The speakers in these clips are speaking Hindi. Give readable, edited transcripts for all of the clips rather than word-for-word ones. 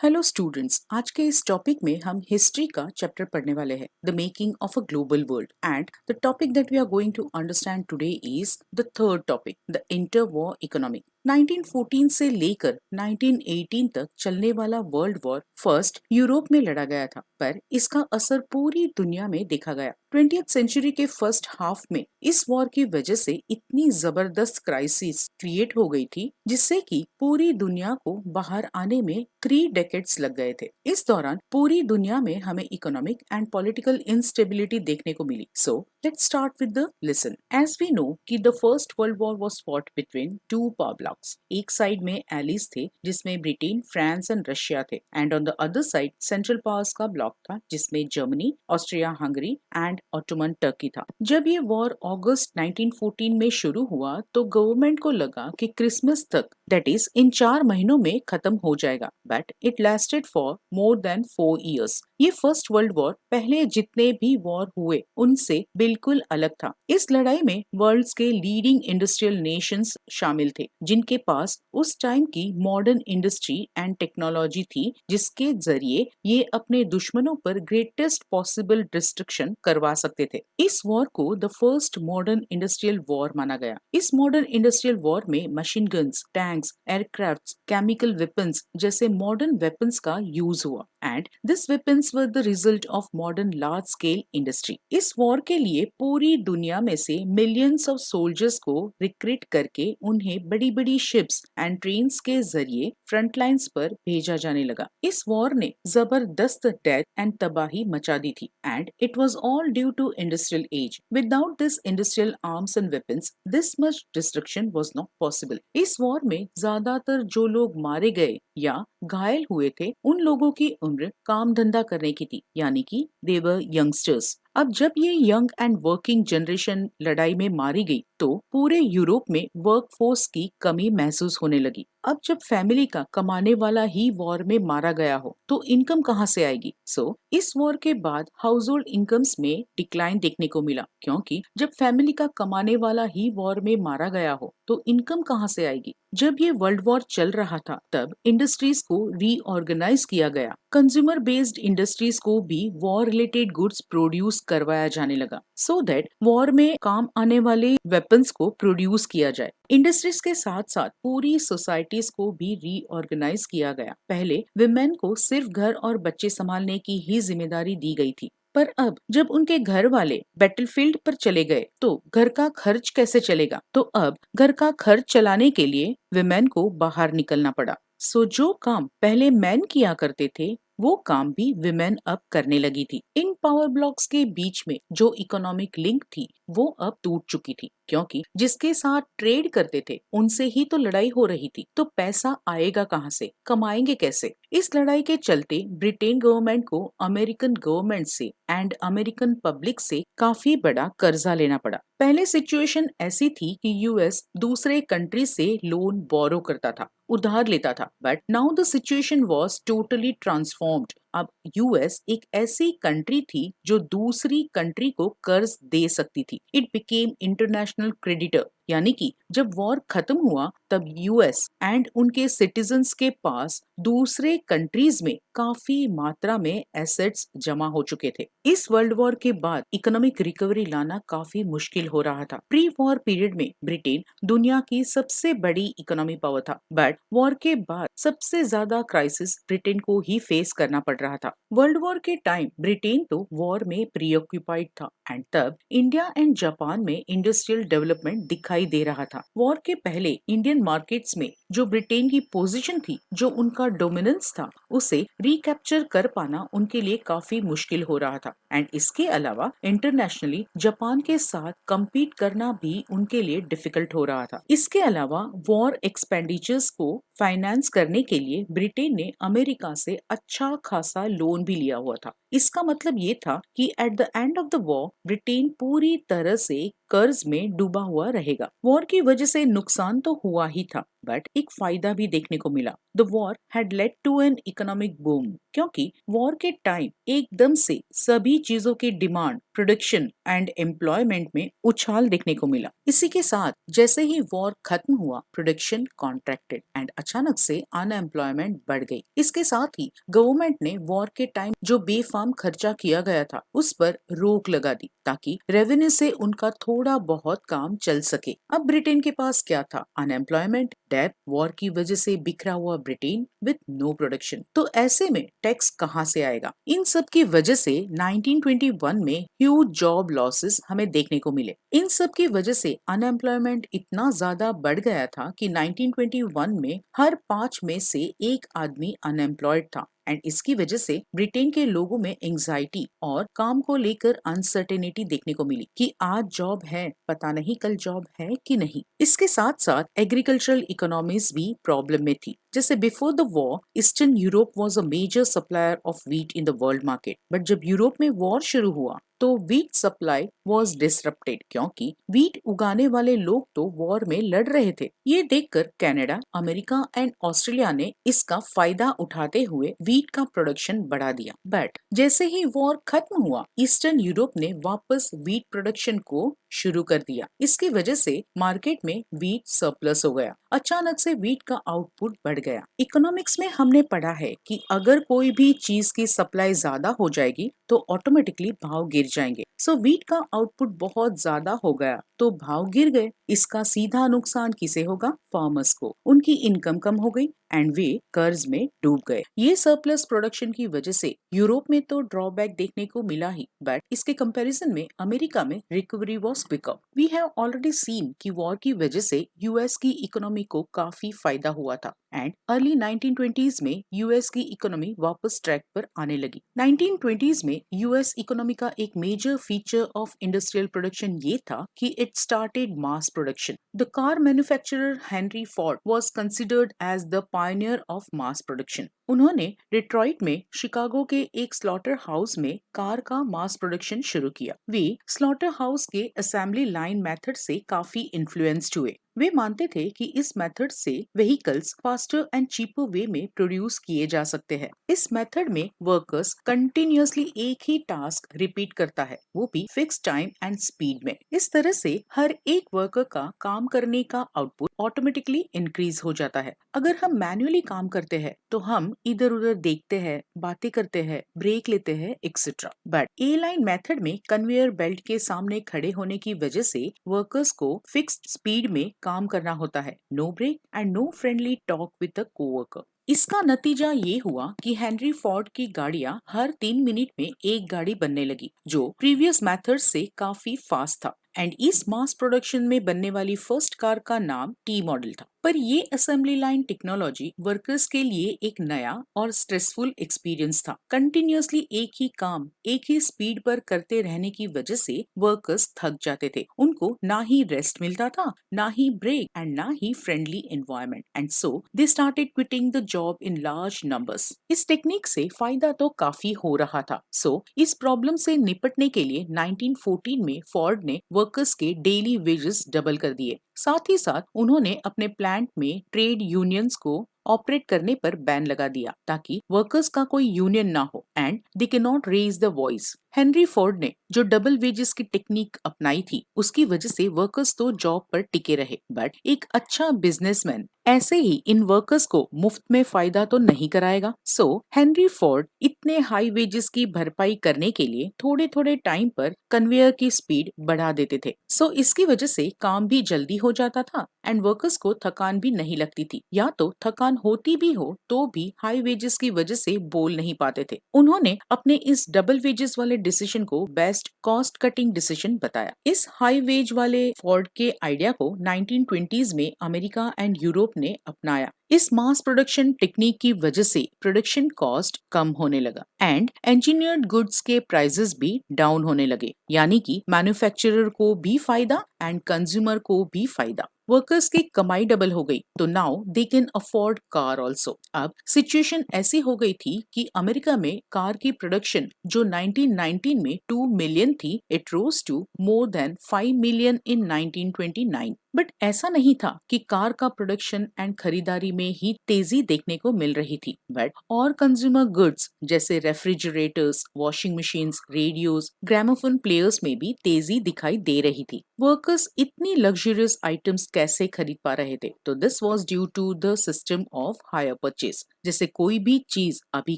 हेलो स्टूडेंट्स, आज के इस टॉपिक में हम हिस्ट्री का चैप्टर पढ़ने वाले हैं, the making of a global world. And the topic that we are going to understand today is the third topic, the inter war economic. 1914 से लेकर 1918 तक चलने वाला वर्ल्ड वॉर फर्स्ट यूरोप में लड़ा गया था, पर इसका असर पूरी दुनिया में देखा गया। 20th सेंचुरी के फर्स्ट हाफ में इस वॉर की वजह से इतनी जबरदस्त क्राइसिस क्रिएट हो गई थी जिससे कि पूरी दुनिया को बाहर आने में 3 डेकेड्स लग गए थे। इस दौरान पूरी दुनिया में हमें इकोनॉमिक एंड पॉलिटिकल इंस्टेबिलिटी देखने को मिली। So let's start with the lesson. As we know कि the first world war was fought between two power blocks. एक साइड में एलिज थे जिसमें ब्रिटेन, फ्रांस एंड रशिया थे, and on the other side central powers का ब्लॉक था जिसमें Germany, Austria Hungary and Ottoman Turkey था। जब ये वॉर अगस्त 1914 में शुरू हुआ तो गवर्नमेंट को लगा कि क्रिसमस तक, दैट इज इन 4 महीनों में खत्म हो जाएगा, but it lasted for more than 4 years। ये फर्स्ट वर्ल्ड वॉर पहले जितने भी वॉर हुए उनसे बिल्कुल अलग था। इस लड़ाई में वर्ल्ड्स के लीडिंग इंडस्ट्रियल नेशंस शामिल थे जिनके पास उस टाइम की मॉडर्न इंडस्ट्री एंड टेक्नोलॉजी थी जिसके जरिए ये अपने दुश्मनों पर ग्रेटेस्ट पॉसिबल डिस्ट्रक्शन करवा सकते थे। इस वॉर को the first modern industrial war माना गया। इस मॉडर्न इंडस्ट्रियल वॉर में machine guns, tanks, aircrafts, chemical weapons जैसे मॉडर्न वेपन्स का यूज हुआ, and this weapons were the result of modern large scale industry. इस वॉर के लिए पूरी दुनिया में से मिलियंस ऑफ सोल्जर्स को रिक्रूट करके उन्हें बड़ी बड़ी शिप्स एंड ट्रेन्स के जरिए फ्रंट लाइन्स पर भेजा जाने लगा। इस वॉर ने जबरदस्त डेथ एंड तबाही मचा दी थी, and it was all due to industrial age. Without this industrial arms and weapons this much destruction was not possible. इस वॉर में ज्यादातर जो लोग मारे गए या घायल हुए थे उन लोगों की उम्र काम धंधा करने की थी, यानी कि दे वर यंगस्टर्स। अब जब ये यंग एंड वर्किंग जनरेशन लड़ाई में मारी गई तो पूरे यूरोप में वर्कफोर्स की कमी महसूस होने लगी। अब जब फैमिली का कमाने वाला ही वॉर में मारा गया हो तो इनकम कहाँ से आएगी? सो इस वॉर के बाद हाउस होल्ड इनकम्स में डिक्लाइन देखने को मिला, क्योंकि जब फैमिली का कमाने वाला ही वॉर में मारा गया हो तो इनकम कहाँ से आएगी? जब ये वर्ल्ड वॉर चल रहा था तब इंडस्ट्रीज को रीऑर्गेनाइज किया गया। कंज्यूमर बेस्ड इंडस्ट्रीज को भी वॉर रिलेटेड गुड्स प्रोड्यूस करवाया जाने लगा सो दैट वॉर में काम आने वाले वेपन्स को प्रोड्यूस किया जाए। इंडस्ट्रीज के साथ साथ पूरी सोसाइटीज को भी रीऑर्गेनाइज किया गया। पहले विमेन को सिर्फ घर और बच्चे संभालने की ही जिम्मेदारी दी गई थी, पर अब जब उनके घर वाले बैटलफील्ड पर चले गए तो घर का खर्च कैसे चलेगा? तो अब घर का खर्च चलाने के लिए विमेन को बाहर निकलना पड़ा। सो जो काम पहले मैन किया करते थे वो काम भी विमेन अब करने लगी थी। इन पावर ब्लॉक्स के बीच में जो इकोनॉमिक लिंक थी वो अब टूट चुकी थी, क्योंकि जिसके साथ ट्रेड करते थे उनसे ही तो लड़ाई हो रही थी, तो पैसा आएगा कहाँ से, कमाएंगे कैसे? इस लड़ाई के चलते ब्रिटेन गवर्नमेंट को अमेरिकन गवर्नमेंट से एंड अमेरिकन पब्लिक से काफी बड़ा कर्जा लेना पड़ा। पहले सिचुएशन ऐसी थी कि यूएस दूसरे कंट्री से लोन बोरो करता था, उधार लेता था, but now the situation was totally transformed. अब यूएस एक ऐसी कंट्री थी जो दूसरी कंट्री को कर्ज दे सकती थी। इट बिकेम इंटरनेशनल क्रेडिटर, यानी कि जब वॉर खत्म हुआ तब यूएस एंड उनके सिटीजन्स के पास दूसरे कंट्रीज में काफी मात्रा में एसेट्स जमा हो चुके थे। इस वर्ल्ड वॉर के बाद इकोनॉमिक रिकवरी लाना काफी मुश्किल हो रहा था। प्री वॉर पीरियड में ब्रिटेन दुनिया की सबसे बड़ी इकोनॉमी पावर था, बट वॉर के बाद सबसे ज्यादा क्राइसिस ब्रिटेन को ही फेस करना पड़ रहा था। वर्ल्ड वॉर के टाइम ब्रिटेन तो वॉर में प्रीऑक्यूपाइड था, एंड तब इंडिया एंड जापान में इंडस्ट्रियल डेवलपमेंट दिखाई दे रहा था। वॉर के पहले इंडियन मार्केट्स में जो ब्रिटेन की पोजीशन थी, जो उनका डोमिनेंस था, उसे रिकैप्चर कर पाना उनके लिए काफी मुश्किल हो रहा था, एंड इसके अलावा इंटरनेशनली जापान के साथ कम्पीट करना भी उनके लिए डिफिकल्ट हो रहा था। इसके अलावा वॉर एक्सपेंडिचर्स को फाइनेंस करने के लिए ब्रिटेन ने अमेरिका से अच्छा खासा लोन भी लिया हुआ था। इसका मतलब ये था कि at the end of the war Britain पूरी तरह से कर्ज में डूबा हुआ रहेगा। वॉर की वजह से नुकसान तो हुआ ही था, बट एक फायदा भी देखने को मिला। The war had led to an economic boom, क्योंकि वॉर के टाइम एकदम से सभी चीजों की डिमांड, प्रोडक्शन एंड एम्प्लॉयमेंट में उछाल देखने को मिला। इसी के साथ जैसे ही वॉर खत्म हुआ, प्रोडक्शन कॉन्ट्रैक्टेड एंड अचानक से अनएम्प्लॉयमेंट बढ़ गई। इसके साथ ही गवर्नमेंट ने वॉर के टाइम जो बेफाम खर्चा किया गया था उस पर रोक लगा दी, ताकि रेवेन्यू से उनका थोड़ा बहुत काम चल सके। अब ब्रिटेन के पास क्या था? अनएम्प्लॉयमेंट, डेब्ट, वॉर की वजह से बिखरा हुआ ब्रिटेन विद नो प्रोडक्शन। तो ऐसे में टैक्स कहां से आएगा? इन सब की वजह से 1921 में ह्यूज जॉब लॉसेस हमें देखने को मिले। इन सब की वजह से अनएम्प्लॉयमेंट इतना ज्यादा बढ़ गया था कि 1921 में हर 5 में से एक आदमी अनएम्प्लॉयड था। एंड इसकी वजह से ब्रिटेन के लोगों में एंजाइटी और काम को लेकर अनसर्टेनिटी देखने को मिली कि आज जॉब है, पता नहीं कल जॉब है कि नहीं। इसके साथ साथ एग्रीकल्चरल इकोनॉमीज भी प्रॉब्लम में थी। जैसे before the war eastern Europe was a major supplier of wheat in the world market, but जब यूरोप में वॉर शुरू हुआ तो व्हीट सप्लाई वाज डिसरप्टेड, क्योंकि व्हीट उगाने वाले लोग तो वॉर में लड़ रहे थे। ये देखकर कनाडा, अमेरिका एंड ऑस्ट्रेलिया ने इसका फायदा उठाते हुए व्हीट का प्रोडक्शन बढ़ा दिया। बट जैसे ही वॉर खत्म हुआ, ईस्टर्न यूरोप ने वापस व्हीट प्रोडक्शन को शुरू कर दिया। इसकी वजह से मार्केट में व्हीट सरप्लस हो गया। अचानक से व्हीट का आउटपुट बढ़ गया। इकोनॉमिक्स में हमने पढ़ा है कि अगर कोई भी चीज की सप्लाई ज्यादा हो जाएगी तो ऑटोमेटिकली भाव गिर जाएंगे। सो व्हीट का आउटपुट बहुत ज्यादा हो गया तो भाव गिर गए। इसका सीधा नुकसान किसे होगा? फार्मर्स को। उनकी इनकम कम हो गई एंड वे कर्ज में डूब गए। ये सरप्लस प्रोडक्शन की वजह से यूरोप में तो ड्रॉबैक देखने को मिला ही, बट इसके कंपैरिजन में अमेरिका में recovery was quicker. We have already seen कि वॉर की वजह से यूएस की इकोनॉमी को काफी फायदा हुआ था एंड अर्ली 1920s में यूएस की इकोनॉमी वापस ट्रैक पर आने लगी। 1920s में यूएस इकोनॉमी का एक major feature of industrial production ये था कि it started mass production. The car manufacturer Henry Ford was considered as the pioneer of mass production. उन्होंने डिट्रॉइट में शिकागो के एक स्लॉटर हाउस में कार का मास प्रोडक्शन शुरू किया। वे स्लॉटर हाउस के असेंबली लाइन मेथड से काफी इन्फ्लुएंस्ड हुए। वे मानते थे कि इस मेथड से व्हीकल्स फास्टर एंड चीपर वे में प्रोड्यूस किए जा सकते हैं। इस मेथड में वर्कर्स कंटिन्यूअसली एक ही टास्क रिपीट करता है, वो भी फिक्स टाइम एंड स्पीड में। इस तरह से हर एक वर्कर का काम करने का आउटपुट ऑटोमेटिकली इंक्रीज हो जाता है। अगर हम मैन्युअली काम करते हैं तो हम इधर उधर देखते हैं, बातें करते हैं, ब्रेक लेते हैं, etcetera. But A line method में कन्वेयर बेल्ट के सामने खड़े होने की वजह से वर्कर्स को फिक्स्ड स्पीड में काम करना होता है। No break and no friendly talk with the coworker. इसका नतीजा ये हुआ कि हेनरी फोर्ड की गाड़ियां हर 3 मिनट में एक गाड़ी बनने लगी, जो प्रीवियस मेथड से काफी फास्ट था। एंड इस मास प्रोडक्शन में बनने वाली फर्स्ट कार का नाम टी मॉडल था। पर ये असेंबली लाइन टेक्नोलॉजी वर्कर्स के लिए एक नया और स्ट्रेसफुल एक्सपीरियंस था। कंटिन्यूअसली एक ही काम एक ही स्पीड पर करते रहने की वजह से वर्कर्स थक जाते थे। उनको ना ही रेस्ट मिलता था, ना ही ब्रेक एंड ना ही friendly environment, and so they started quitting the job in large numbers. इस टेक्निक से फायदा तो काफी हो रहा था। सो इस प्रॉब्लम से निपटने के लिए 1914 में फोर्ड ने वर्कर्स के डेली वेजेस डबल कर दिए। साथ ही साथ उन्होंने अपने प्लांट में ट्रेड यूनियंस को ऑपरेट करने पर बैन लगा दिया, ताकि वर्कर्स का कोई यूनियन ना हो and they can not raise the voice. Henry Ford ने जो डबल वेजेस की टेक्निक अपनाई थी, उसकी वजह से वर्कर्स तो जॉब पर टिके रहे। बट एक अच्छा बिजनेसमैन ऐसे ही इन वर्कर्स को मुफ्त में फायदा तो नहीं कराएगा। सो हेनरी फोर्ड इतने हाई वेजेस की भरपाई करने के लिए थोड़े थोड़े टाइम पर कन्वेयर की स्पीड बढ़ा देते थे। सो इसकी वजह से काम भी जल्दी हो जाता था एंड वर्कर्स को थकान भी नहीं लगती थी, या तो थकान होती भी हो तो भी हाई वेजेस की वजह से बोल नहीं पाते थे। उन्होंने अपने इस डबल वेजेस वाले डिसीजन को बेस्ट कॉस्ट कटिंग डिसीजन बताया। इस हाई वेज वाले फोर्ड के आइडिया को 1920s में अमेरिका एंड यूरोप ने अपनाया। इस मास प्रोडक्शन टेक्निक की वजह से प्रोडक्शन कॉस्ट कम होने लगा एंड इंजीनियर्ड गुड्स के प्राइसेस भी डाउन होने लगे, यानी कि मैन्युफैक्चरर को भी फायदा एंड कंज्यूमर को भी फायदा। वर्कर्स की कमाई डबल हो गई तो now they can afford car also. अब सिचुएशन ऐसी हो गई थी कि अमेरिका में कार की प्रोडक्शन जो 1919 में 2 मिलियन थी, it rose to more than 5 million in 1929। But ऐसा नहीं था कि कार का प्रोडक्शन एंड खरीदारी में ही तेजी देखने को मिल रही थी, बट और कंज्यूमर गुड्स जैसे refrigerators, washing machines, radios, gramophone players में भी तेजी दिखाई दे रही थी। वर्कर्स इतनी लग्जरियस आइटम्स कैसे खरीद पा रहे थे? तो this was due to the system of hire purchase. जैसे कोई भी चीज अभी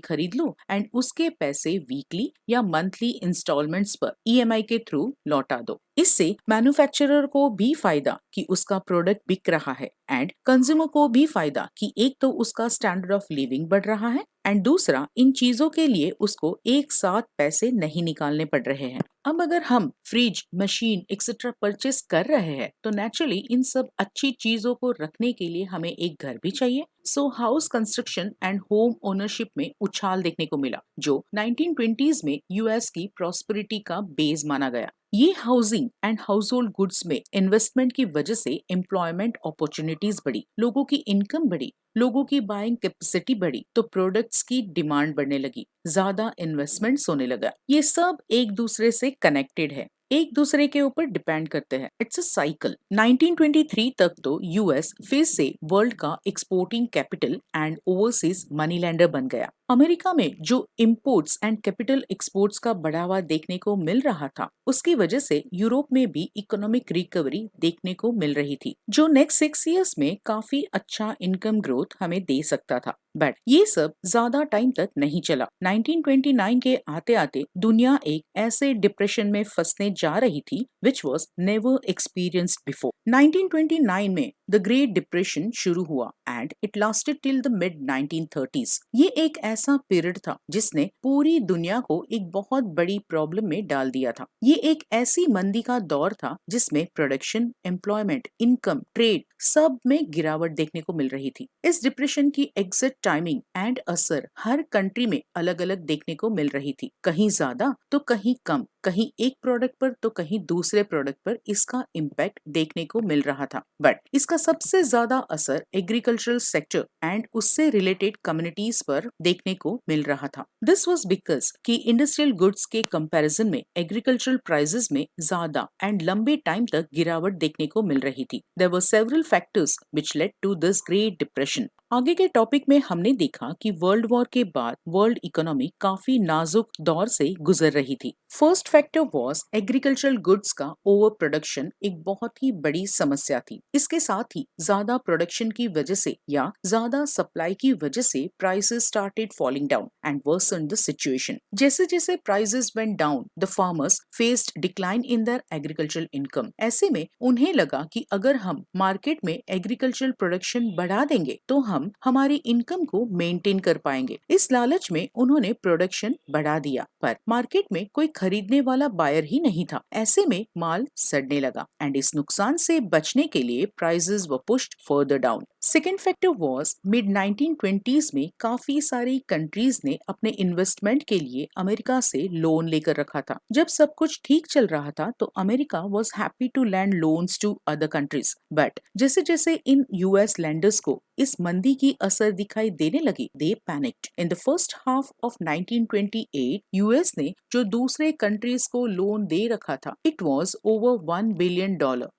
खरीद लो एंड उसके पैसे वीकली या मंथली इंस्टॉलमेंट्स पर ईएमआई के थ्रू लौटा दो। इससे मैन्युफैक्चरर को भी फायदा कि उसका प्रोडक्ट बिक रहा है एंड कंज्यूमर को भी फायदा कि एक तो उसका स्टैंडर्ड ऑफ लिविंग बढ़ रहा है एंड दूसरा इन चीजों के लिए उसको एक साथ पैसे नहीं निकालने पड़ रहे हैं। अब अगर हम फ्रिज, मशीन एक्सेट्रा परचेस कर रहे हैं तो नेचुरली इन सब अच्छी चीजों को रखने के लिए हमें एक घर भी चाहिए। So house construction and home ownership में उछाल देखने को मिला, जो 1920s में यूएस की प्रॉस्पेरिटी का बेस माना गया। ये housing and house hold goods में इन्वेस्टमेंट की वजह से एम्प्लॉयमेंट अपॉर्चुनिटीज बढ़ी, लोगों की इनकम बढ़ी, लोगों की बाइंग कैपेसिटी बढ़ी, तो प्रोडक्ट्स की डिमांड बढ़ने लगी, ज्यादा इन्वेस्टमेंट्स होने लगा। ये सब एक दूसरे से कनेक्टेड है, एक दूसरे के ऊपर डिपेंड करते हैं। It's a cycle. 1923 तक तो यूएस फिर से वर्ल्ड का exporting capital and overseas money lender बन गया। अमेरिका में जो इंपोर्ट्स एंड कैपिटल एक्सपोर्ट्स का बढ़ावा देखने को मिल रहा था, उसकी वजह से यूरोप में भी इकोनॉमिक रिकवरी देखने को मिल रही थी, जो नेक्स्ट 6 इयर्स में काफी अच्छा इनकम ग्रोथ हमें दे सकता था। बट ये सब ज्यादा टाइम तक नहीं चला। 1929 के आते आते दुनिया एक ऐसे डिप्रेशन में फंसने जा रही थी which was never experienced before. 1929 में द ग्रेट डिप्रेशन शुरू हुआ and it lasted till the mid 1930s। ये एक ऐसा पीरियड था जिसने पूरी दुनिया को एक बहुत बड़ी प्रॉब्लम में डाल दिया था। ये एक ऐसी मंदी का दौर था जिसमें प्रोडक्शन, एम्प्लॉयमेंट, इनकम, ट्रेड सब में गिरावट देखने को मिल रही थी। इस डिप्रेशन की एग्जैक्ट टाइमिंग एंड असर हर कंट्री में अलग अलग देखने को मिल रही थी, कहीं ज्यादा तो कहीं कम, कहीं एक प्रोडक्ट पर तो कहीं दूसरे प्रोडक्ट पर इसका इम्पैक्ट देखने को मिल रहा था। बट इसका सबसे ज्यादा असर एग्रीकल्चरल सेक्टर एंड उससे रिलेटेड कम्युनिटीज पर देखने को मिल रहा था। दिस वाज बिकॉज कि इंडस्ट्रियल गुड्स के कंपैरिजन में एग्रीकल्चरल प्राइसेस में ज्यादा एंड लंबे टाइम तक गिरावट देखने को मिल रही थी। There were several factors which led to this great depression. आगे के टॉपिक में हमने देखा कि वर्ल्ड वॉर के बाद वर्ल्ड इकोनॉमी काफी नाजुक दौर से गुजर रही थी। First factor was agricultural goods का ओवर प्रोडक्शन एक बहुत ही बड़ी समस्या थी। इसके साथ ही ज्यादा प्रोडक्शन की वजह से या ज्यादा सप्लाई की वजह से prices started falling down and worsened the situation. जैसे जैसे prices went down, the farmers faced decline in their agricultural income. ऐसे में उन्हें लगा कि अगर हम मार्केट में एग्रीकल्चरल प्रोडक्शन बढ़ा देंगे तो हम हमारी इनकम को मेंटेन कर पाएंगे। इस लालच में उन्होंने प्रोडक्शन बढ़ा दिया, पर मार्केट में कोई खरीदने वाला बायर ही नहीं था। ऐसे में माल सड़ने लगा एंड इस नुकसान से बचने के लिए prices were pushed further down. Second factor was mid 1920s में काफी सारी कंट्रीज ने अपने इन्वेस्टमेंट के लिए अमेरिका से लोन लेकर रखा था। जब सब कुछ ठीक चल रहा था तो America was happy to lend loans to other countries, but जैसे जैसे इन यूएस लैंडर्स को इस मंदी की असर दिखाई देने लगी, they panicked. In the first half of 1928 US ने जो दूसरे कंट्रीज को लोन दे रखा था, it was over $1 billion,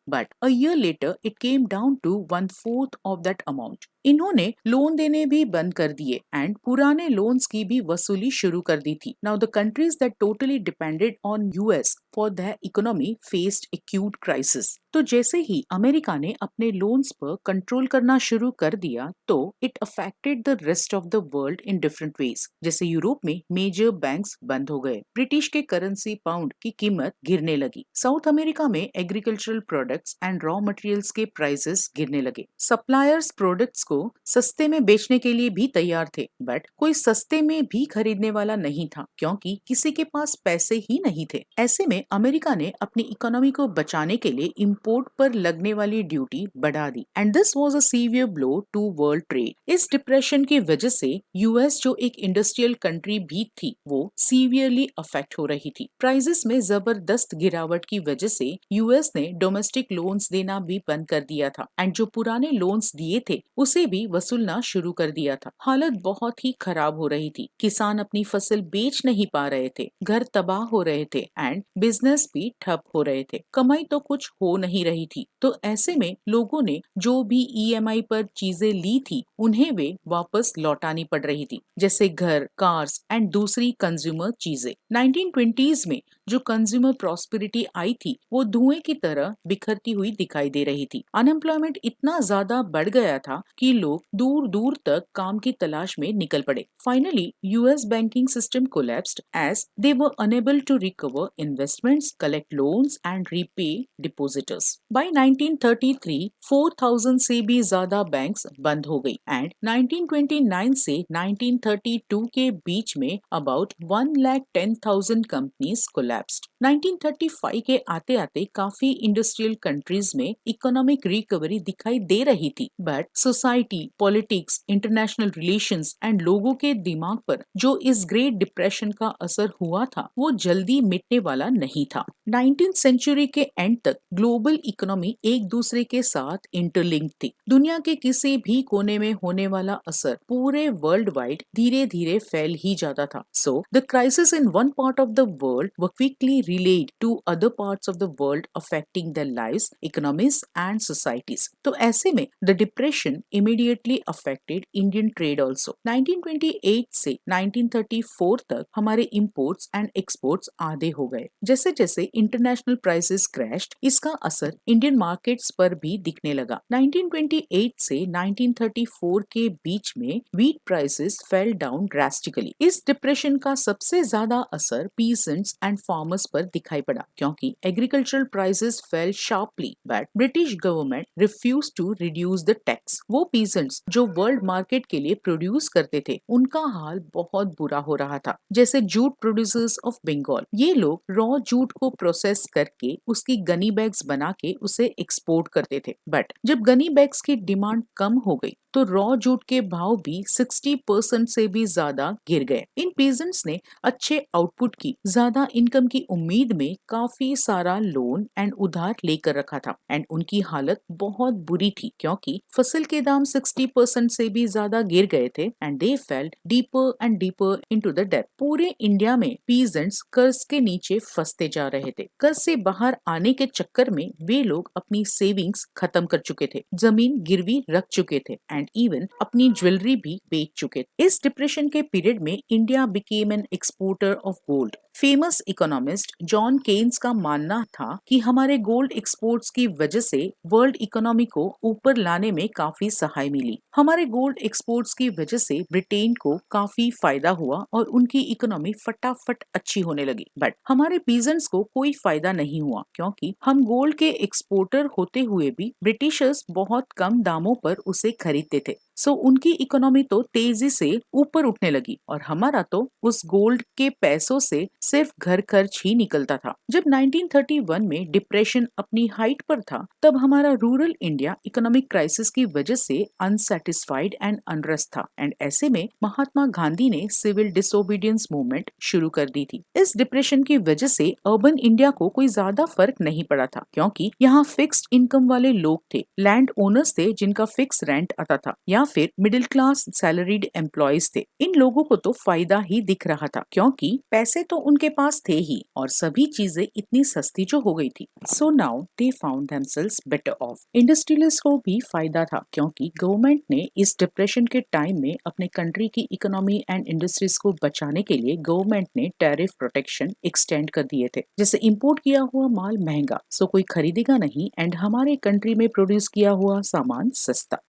but a year later it came down to 1/4 of that amount. इन्होंने लोन देने भी बंद कर दिए एंड पुराने लोन्स की भी वसूली शुरू कर दी थी। Now the countries that totally depended on US for their economy faced acute crisis. तो जैसे ही अमेरिका ने अपने लोन्स पर कंट्रोल करना शुरू कर दिया तो it affected the rest of the world in different ways. जैसे यूरोप में मेजर बैंक्स बंद हो गए, ब्रिटिश के करेंसी पाउंड की कीमत गिरने लगी, साउथ अमेरिका में agricultural products and raw materials के प्राइसेस गिरने लगे। सप्लायर्स प्रोडक्ट्स को सस्ते में बेचने के लिए भी तैयार थे, बट कोई सस्ते में भी खरीदने वाला नहीं था क्योंकि किसी के पास पैसे ही नहीं थे। ऐसे में अमेरिका ने अपनी इकोनॉमी को बचाने के लिए इंपोर्ट पर लगने वाली ड्यूटी बढ़ा दी and this was a severe blow to world trade. इस डिप्रेशन की वजह से यूएस जो एक इंडस्ट्रियल कंट्री भी थी वो सीवियरली अफेक्ट हो रही थी। प्राइसेस में जबरदस्त गिरावट की वजह से यूएस ने डोमेस्टिक लोन्स देना भी बंद कर दिया था एंड जो पुराने लोन्स दिए थे उसे भी वसूलना शुरू कर दिया था। हालत बहुत ही खराब हो रही थी, किसान अपनी फसल बेच नहीं पा रहे थे, घर तबाह हो रहे थे एंड बिजनेस भी ठप हो रहे थे, कमाई तो कुछ हो नहीं रही थी। तो ऐसे में लोगों ने जो भी ईएमआई पर चीजें ली थी उन्हें वे वापस लौटानी पड़ रही थी, जैसे घर, कार्स एंड दूसरी कंज्यूमर चीजें। 1920s में जो कंज्यूमर प्रॉस्पेरिटी आई थी वो धुएं की तरह बिखरती हुई दिखाई दे रही थी। अनएम्प्लॉयमेंट इतना ज्यादा बढ़ गया था कि लोग दूर दूर तक काम की तलाश में निकल पड़े। Finally US banking system collapsed as they were unable to recover investments, collect loans and repay depositors. By 1933 4000 से भी ज्यादा बैंक्स बंद हो गई एंड 1929 से 1932 के बीच में अबाउट 1,10,000 कंपनीज कोलैप्स्ड। 1935 के आते आते काफी इंडस्ट्रियल कंट्रीज में इकोनॉमिक रिकवरी दिखाई दे रही थी, but society, politics, international relations and लोगों के दिमाग पर जो इस ग्रेट डिप्रेशन का असर हुआ था वो जल्दी मिटने वाला नहीं था। 19th सेंचुरी के एंड तक ग्लोबल इकोनॉमी एक दूसरे के साथ इंटरलिंक्ड थी। दुनिया के किसी भी कोने में होने वाला असर पूरे वर्ल्ड वाइड धीरे धीरे फैल ही जाता था। So the crisis in one part of the world were quickly relayed to other parts of the world, affecting their lives, economies and societies. तो ऐसे में the depression immediately affected Indian trade also. 1928 से 1934 तक हमारे इंपोर्ट्स एंड एक्सपोर्ट्स आधे हो गए। जैसे जैसे इंटरनेशनल प्राइसेस क्रैश्ड, इसका असर इंडियन मार्केट्स पर भी दिखने लगा। 1928 से 1934 के बीच में wheat prices fell down drastically. इस डिप्रेशन का सबसे ज्यादा असर पीसेंट्स एंड फार्मर्स पर दिखाई पड़ा, क्योंकि agricultural prices fell sharply, but British government refuse to reduce the tax. वो पीसेंट्स जो वर्ल्ड मार्केट के लिए प्रोड्यूस करते थे उनका हाल बहुत बुरा हो रहा था, जैसे जूट प्रोड्यूसर्स ऑफ बंगाल। ये लोग रॉ जूट को प्रोसेस करके उसकी गनी बैग्स बना के उसे एक्सपोर्ट करते थे, बट जब गनी बैग्स की डिमांड कम हो गई तो रॉ जूट के भाव भी 60% से भी ज्यादा गिर गए। इन पीजेंट्स ने अच्छे आउटपुट की, ज्यादा इनकम की उम्मीद में काफी सारा लोन एंड उधार लेकर रखा था एंड उनकी हालत बहुत बुरी थी, क्योंकि फसल के दाम 60% से भी ज्यादा गिर गए थे and they felt deeper and deeper into the debt. पूरे इंडिया में पीजेंट्स कर्ज के नीचे फंसते जा रहे थे। कर्ज से बाहर आने के चक्कर में वे लोग अपनी सेविंग्स खत्म कर चुके थे, जमीन गिरवी रख चुके थे एंड इवन अपनी ज्वेलरी भी बेच चुके थे। इस डिप्रेशन के पीरियड में India became an exporter of gold. Famous economist John Keynes का मानना था कि हमारे गोल्ड एक्सपोर्ट्स की वजह से वर्ल्ड इकोनॉमी को ऊपर लाने में काफी सहाय मिली। हमारे गोल्ड एक्सपोर्ट्स की वजह से ब्रिटेन को काफी फायदा हुआ और उनकी इकोनॉमी फटाफट अच्छी होने लगी, बट हमारे पीजेंट्स को कोई फायदा नहीं हुआ, क्योंकि हम गोल्ड के एक्सपोर्टर होते हुए भी ब्रिटिशर्स बहुत कम दामों पर उसे खरीदते थे। सो उनकी इकोनॉमी तो तेजी से ऊपर उठने लगी और हमारा तो उस गोल्ड के पैसों से सिर्फ घर खर्च ही निकलता था। जब 1931 में डिप्रेशन अपनी हाइट पर था, तब हमारा रूरल इंडिया इकोनॉमिक क्राइसिस की वजह से अनसेटिस्फाइड एंड अनरेस्ट था एंड ऐसे में महात्मा गांधी ने सिविल डिसोबीडियंस मूवमेंट शुरू कर दी थी। इस डिप्रेशन की वजह से अर्बन इंडिया को कोई ज्यादा फर्क नहीं पड़ा था, क्योंकि यहाँ फिक्स्ड इनकम वाले लोग थे, लैंड ओनर्स थे जिनका फिक्स रेंट आता था, या फिर मिडिल क्लास सैलरीड एम्प्लॉयज थे। इन लोगों को तो फायदा ही दिख रहा था, क्योंकि पैसे तो उनके पास थे ही और सभी चीजें इतनी सस्ती जो हो गई थी। So now they found themselves better of. Industrialist को भी फायदा था, क्योंकि गवर्नमेंट ने इस डिप्रेशन के टाइम में अपने कंट्री की इकोनॉमी एंड इंडस्ट्रीज को बचाने के लिए गवर्नमेंट ने टैरिफ प्रोटेक्शन एक्सटेंड कर दिए थे। जैसे इंपोर्ट किया हुआ माल महंगा, सो कोई खरीदेगा नहीं एंड हमारे कंट्री में प्रोड्यूस किया हुआ सामान सस्ता।